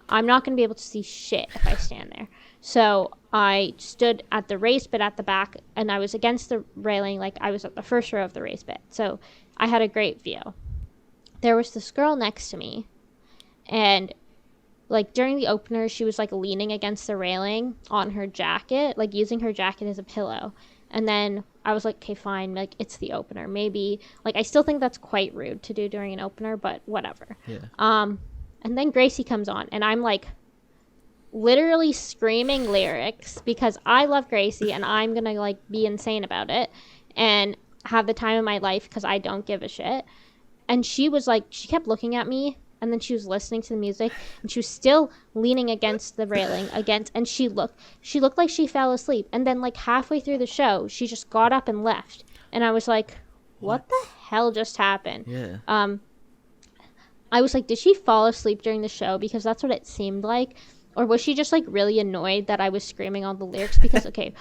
I'm not going to be able to see shit if I stand there. So I stood at the raised bit at the back, and I was against the railing, like, I was at the first row of the raised bit. So I had a great view. There was this girl next to me, and, like, during the opener, she was, like, leaning against the railing on her jacket, like, using her jacket as a pillow. And then I was like, okay, fine, like, it's the opener. Maybe, like, I still think that's quite rude to do during an opener, but whatever. Yeah. And then Gracie comes on, and I'm, like, literally screaming lyrics because I love Gracie, and I'm gonna, like, be insane about it and have the time of my life because I don't give a shit. And she was, like, she kept looking at me, and then she was listening to the music, and she was still leaning against the railing and she looked like she fell asleep. And then, like, halfway through the show, she just got up and left. And I was like, what the hell just happened? Yeah. I was like, did she fall asleep during the show? Because that's what it seemed like. Or was she just, like, really annoyed that I was screaming all the lyrics? Because, okay,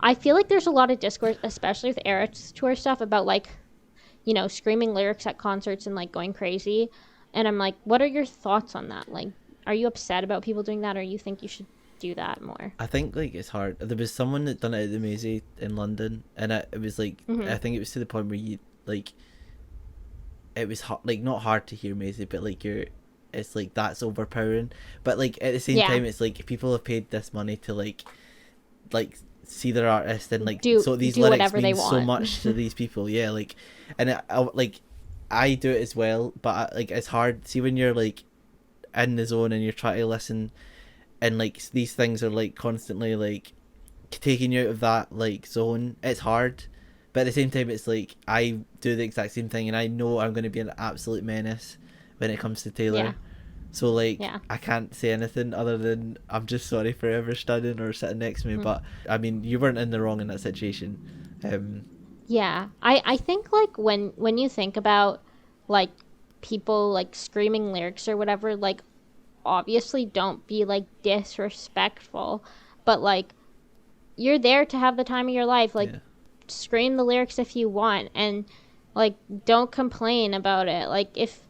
I feel like there's a lot of discourse, especially with Eras Tour stuff, about, like, you know, screaming lyrics at concerts and, like, going crazy. And I'm like, what are your thoughts on that? Like, are you upset about people doing that, or you think you should do that more? I think, like, it's hard. There was someone that done it at the Maisie in London, and it was, like, I think it was to the point where you, like, it was like not hard to hear Maisie, but like it's like that's overpowering. But like at the same Yeah. time, it's like people have paid this money to like see their artist, and like Do so these do lyrics whatever they mean so want. much to these people. Yeah, like, and like I do it as well, but like it's hard. See when you're like in the zone and you're trying to listen, and like these things are like constantly like taking you out of that like zone. It's hard, but at the same time, it's like I do the exact same thing, and I know I'm going to be an absolute menace when it comes to Taylor. Yeah. So like Yeah. I can't say anything other than I'm just sorry for ever studying or sitting next to me. But I mean, you weren't in the wrong in that situation. Yeah. I think like when you think about like people like screaming lyrics or whatever, like obviously don't be like disrespectful, but like you're there to have the time of your life. Like Yeah. scream the lyrics if you want, and like don't complain about it. Like if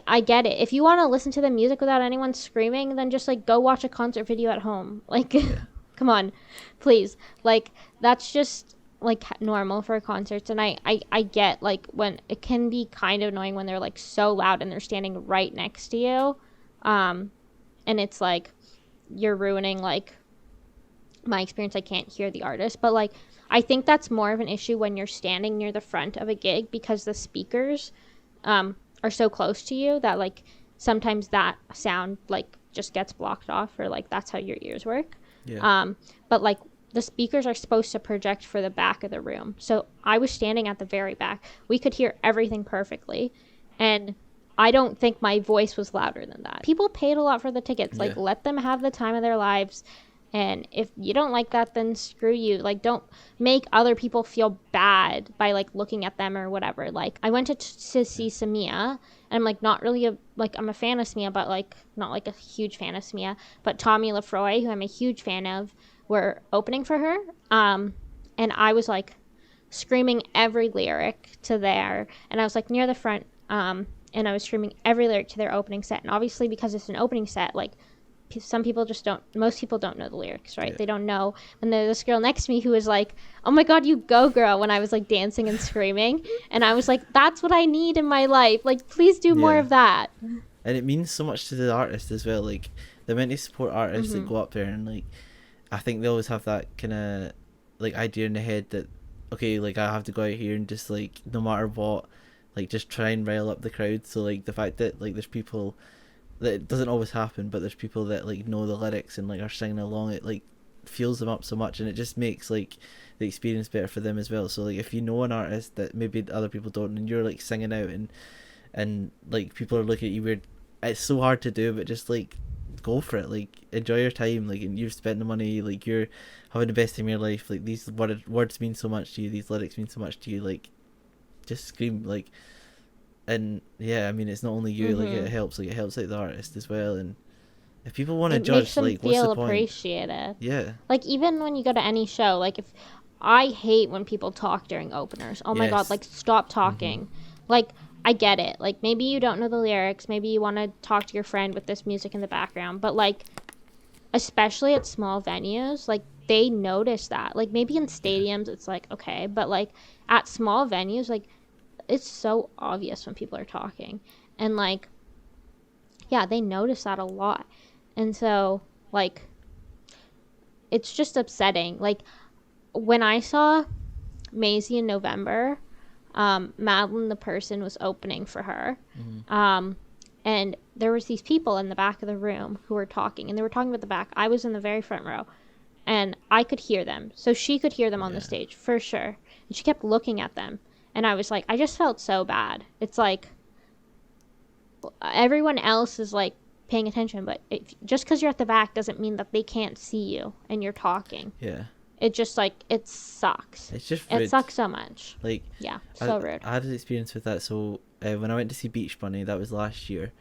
I get it, if you want to listen to the music without anyone screaming, then just like go watch a concert video at home. Like come on, please. Like that's just like normal for concerts. And I get like when it can be kind of annoying when they're like so loud and they're standing right next to you, and it's like you're ruining like my experience. I can't hear the artist, but like I think that's more of an issue when you're standing near the front of a gig, because the speakers are so close to you that like sometimes that sound like just gets blocked off, or like that's how your ears work. Yeah. But like the speakers are supposed to project for the back of the room, so I was standing at the very back. We could hear everything perfectly, and I don't think my voice was louder than that. People paid a lot for the tickets. Like, let them have the time of their lives. And if you don't like that, then screw you. Like, don't make other people feel bad by like looking at them or whatever. Like, I went to see Samia, and I'm like not really I'm a fan of Samia, but like not like a huge fan of Samia. But Tommy Lafroy, who I'm a huge fan of, were opening for her. And I was like screaming every lyric to there, and I was like near the front. And I was screaming every lyric to their opening set. And obviously, because it's an opening set, like some people just don't, most people don't know the lyrics, right? They don't know. And there's this girl next to me who was like, oh my God, you go girl, when I was like dancing and screaming. And I was like, that's what I need in my life. Like, please do more of that. And it means so much to the artist as well. Like, the amount of support artists that go up there, and like, I think they always have that kind of like idea in the head that, okay, like I have to go out here and just like, no matter what, like just try and rile up the crowd. So like the fact that like there's people that, it doesn't always happen, but there's people that like know the lyrics and like are singing along, it like fuels them up so much, and it just makes like the experience better for them as well. So like if you know an artist that maybe other people don't, and you're like singing out and like people are looking at you weird, it's so hard to do, but just like go for it. Like enjoy your time, like, and you've spent the money, like you're having the best time of your life. Like these words mean so much to you, these lyrics mean so much to you. Like just scream, like, and yeah, I mean it's not only you, like it helps like the artist as well. And if people want to judge, like, what's the point? Appreciated. Yeah, like even when you go to any show, like if I hate when people talk during openers. Oh my God, like stop talking. Like I get it, like maybe you don't know the lyrics, maybe you want to talk to your friend with this music in the background, but like especially at small venues, like they notice that. Like maybe in stadiums it's like okay, but like at small venues, like it's so obvious when people are talking, and like yeah, they notice that a lot. And so like it's just upsetting. Like when I saw Maisie in November, Madeline the person was opening for her, and there was these people in the back of the room who were talking, and they were talking about the back. I was in the very front row, and I could hear them, so she could hear them on the stage for sure, and she kept looking at them. And I was like, I just felt so bad. It's like everyone else is like paying attention, but just because you're at the back doesn't mean that they can't see you and you're talking. Yeah. It just like, it sucks. It's just rude. It sucks so much. Like, yeah, so rude. I had an experience with that. So when I went to see Beach Bunny, that was last year,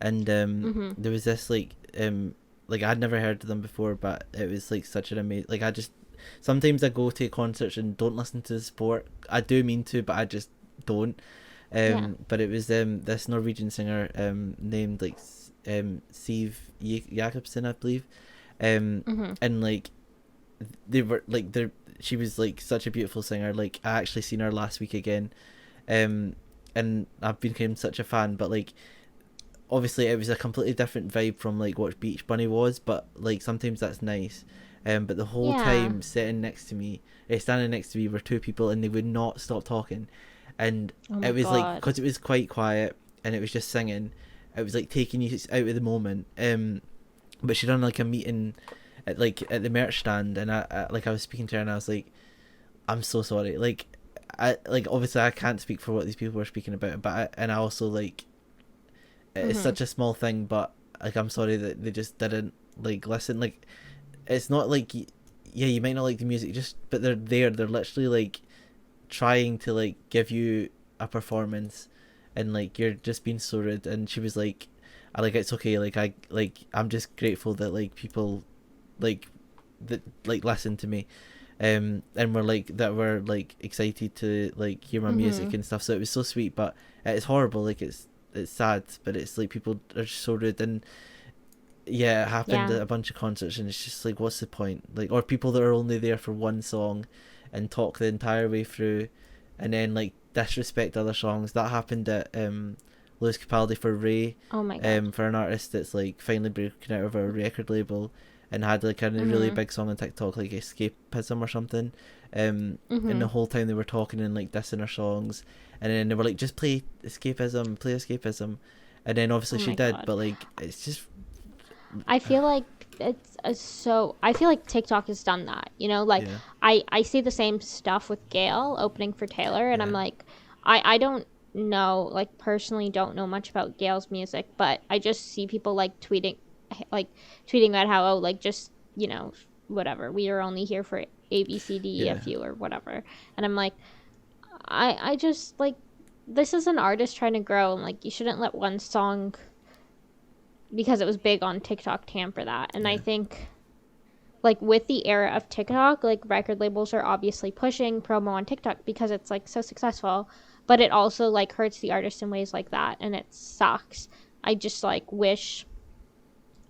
and there was this like I'd never heard of them before, but it was like such an amazing, like, I just, sometimes I go to concerts and don't listen to the sport. I do mean to, but I just don't. But it was this Norwegian singer named like Siv Jakobsen, I believe, and like they were like she was like such a beautiful singer. Like I actually seen her last week again, and and I've become such a fan. But like, obviously, it was a completely different vibe from like what Beach Bunny was. But like, sometimes that's nice. But the whole Yeah. time standing next to me were two people, and they would not stop talking, and Oh my it was like god. because it was quite quiet and it was just singing. It was like taking you out of the moment. But she done like a meeting at the merch stand, and I was speaking to her, and I was like, I'm so sorry. Like, obviously I can't speak for what these people were speaking about, but I also like it's Mm-hmm. such a small thing, but like I'm sorry that they just didn't like listen. Like, it's not like yeah, you might not like the music, just but they're there. They're literally like trying to like give you a performance, and like you're just being so rude. And she was like, I like it's okay. I'm just grateful that like people like that like listen to me, and we're like excited to like hear my Mm-hmm. music and stuff. So it was so sweet, but it's horrible. Like it's sad, but it's like people are just so rude. And yeah, it happened Yeah. at a bunch of concerts, and it's just like, what's the point? Like, or people that are only there for one song and talk the entire way through, and then like disrespect other songs. That happened at Lewis Capaldi for Ray, Oh my god. for an artist that's like finally breaking out of a record label, and had like a really Mm-hmm. big song on TikTok, like Escapism or something. And Mm-hmm. the whole time they were talking and like dissing her songs, and then they were like, just play Escapism, and then obviously Oh she my did, god. but like it's just I feel like it's so. I feel like TikTok has done that. You know, like yeah, I see the same stuff with Gail opening for Taylor, and I'm yeah, like, I don't know, like personally don't know much about Gail's music, but I just see people like tweeting about how, oh, like just, whatever, we are only here for A B C D E yeah, F U or whatever, and I'm like, I just like, this is an artist trying to grow, and like you shouldn't let one song because it was big on TikTok tamper that. And I yeah, think like with the era of TikTok, like record labels are obviously pushing promo on TikTok because it's like so successful, but it also like hurts the artist in ways like that, and it sucks. I just like wish,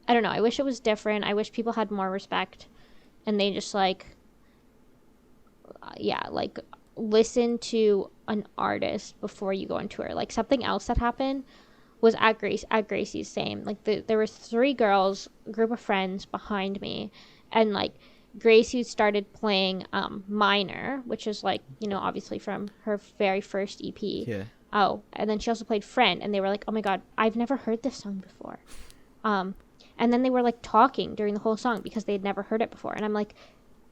I don't know, I wish it was different. I wish people had more respect and they just like, yeah, like listen to an artist before you go on tour. Like something else that happened was at Gracie's same. Like there were three girls, a group of friends behind me, and like Gracie started playing Minor, which is like, obviously from her very first EP. yeah, Oh, and then she also played Friend, and they were like, "Oh my god, I've never heard this song before." Um, and then they were like talking during the whole song because they had never heard it before, and I'm like,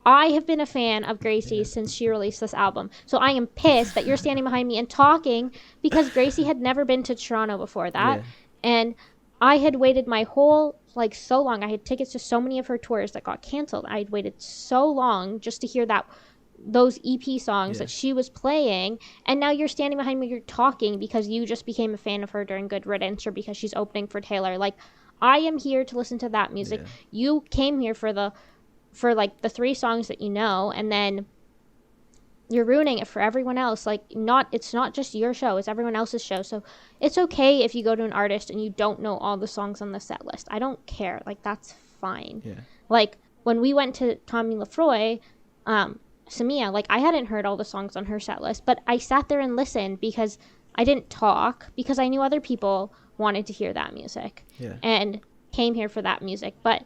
I have been a fan of Gracie yeah, since she released this album. So I am pissed that you're standing behind me and talking because Gracie had never been to Toronto before that. yeah, And I had waited my whole, like, so long. I had tickets to so many of her tours that got canceled. I had waited so long just to hear those EP songs yeah, that she was playing, and now you're standing behind me, you're talking because you just became a fan of her during Good Riddance or because she's opening for Taylor. Like, I am here to listen to that music. yeah, You came here for like the three songs that you know, and then you're ruining it for everyone else. Like, it's not just your show, it's everyone else's show. So it's okay if you go to an artist and you don't know all the songs on the set list. I don't care. Like, that's fine. yeah, Like when we went to Tommy Lafroy, Samia, like I hadn't heard all the songs on her set list, but I sat there and listened because I didn't talk because I knew other people wanted to hear that music yeah. and came here for that music. But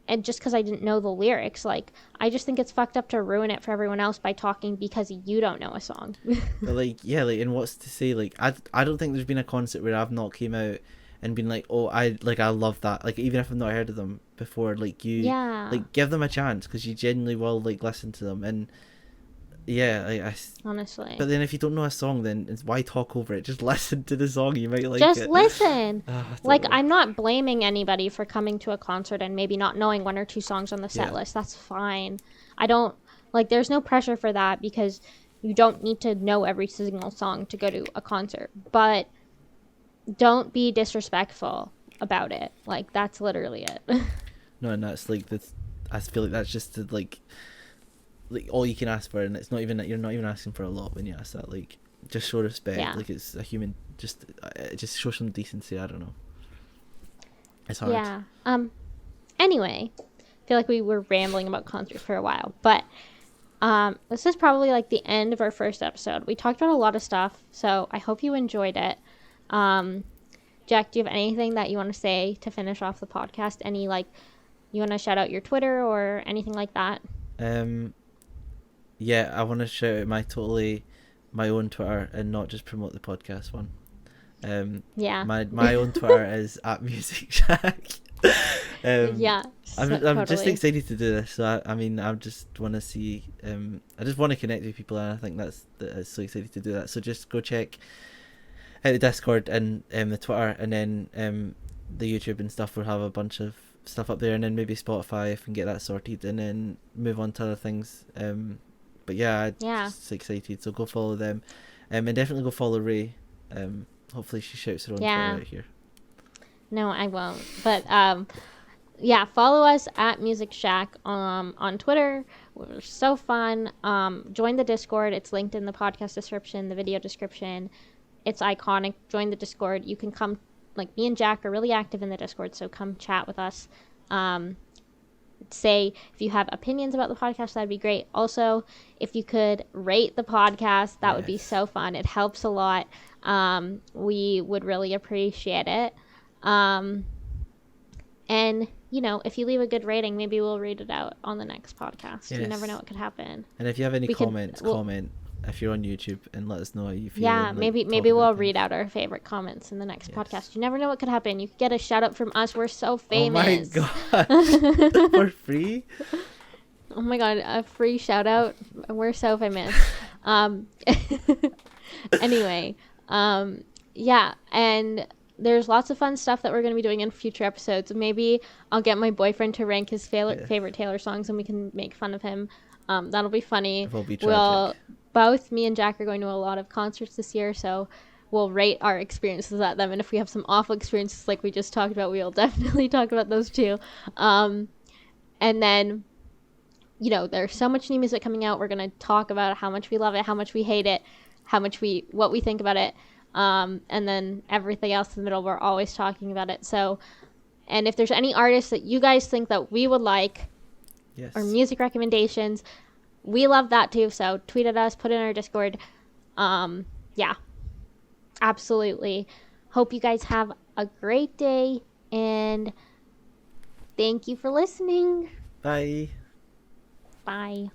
and just because I didn't know the lyrics, like I just think it's fucked up to ruin it for everyone else by talking because you don't know a song. But like, yeah, like, and what's to say? Like, I don't think there's been a concert where I've not came out and been like, oh, I love that. Like, even if I've not heard of them before, like you, Yeah, like give them a chance because you genuinely will like listen to them. And yeah, honestly. but then if you don't know a song, then why talk over it? Just listen to the song. You might like Just it. listen. I don't Like, know. I'm not blaming anybody for coming to a concert and maybe not knowing one or two songs on the set Yeah, list. That's fine. I don't, like, there's no pressure for that because you don't need to know every single song to go to a concert. But don't be disrespectful about it. Like, that's literally it. no, and that's like that's. I feel like that's just like all you can ask for, and it's not even that you're not even asking for a lot when you ask that. Like, just show respect. Yeah. Like, it's a human. Just show some decency. I don't know. It's hard. Yeah. Anyway, I feel like we were rambling about concerts for a while, but This is probably like the end of our first episode. We talked about a lot of stuff, so I hope you enjoyed it. Jack, do you have anything that you want to say to finish off the podcast? Any, like, you want to shout out your Twitter or anything like that? Yeah, I want to shout out my own Twitter and not just promote the podcast one. Yeah. My own Twitter is at Music Shack. Yeah. I'm Totally. just excited to do this. So I just want to see. I just want to connect with people, and I think that's so excited to do that. So just go check out the Discord and the Twitter, and then the YouTube and stuff. We'll have a bunch of stuff up there, and then maybe Spotify if we can get that sorted, and then move on to other things. But yeah, just excited. So go follow them, and definitely go follow Ray. Hopefully she shouts her own Twitter out here. No, I won't. But yeah, follow us at Music Shack on Twitter. We're so fun. Join the Discord. It's linked in the podcast description, the video description. It's iconic. Join the Discord. You can come, like, me and Jack are really active in the Discord, so come chat with us. Say if you have opinions about the podcast, that'd be great. Also, if you could rate the podcast, that would be so fun. It helps a lot. We would really appreciate it. And if you leave a good rating, maybe we'll read it out on the next podcast. You never know what could happen. And if you have any comments, comment if you're on YouTube and let us know how you feel. Yeah, maybe we'll read out our favorite comments in the next podcast. You never know what could happen. You could get a shout out from us. We're so famous. Oh my god. For free? Oh my god, a free shout out. We're so famous. Anyway, yeah, and there's lots of fun stuff that we're going to be doing in future episodes. Maybe I'll get my boyfriend to rank his favorite Taylor songs and we can make fun of him. That'll be funny. It will be tragic. Both me and Jack are going to a lot of concerts this year, so we'll rate our experiences at them. And if we have some awful experiences like we just talked about, we'll definitely talk about those too. And then, there's so much new music coming out. We're going to talk about how much we love it, how much we hate it, what we think about it. And then everything else in the middle, we're always talking about it. So, and if there's any artists that you guys think that we would like, or music recommendations, we love that too. So tweet at us, put it in our Discord. Yeah, absolutely. Hope you guys have a great day, and thank you for listening. Bye. Bye.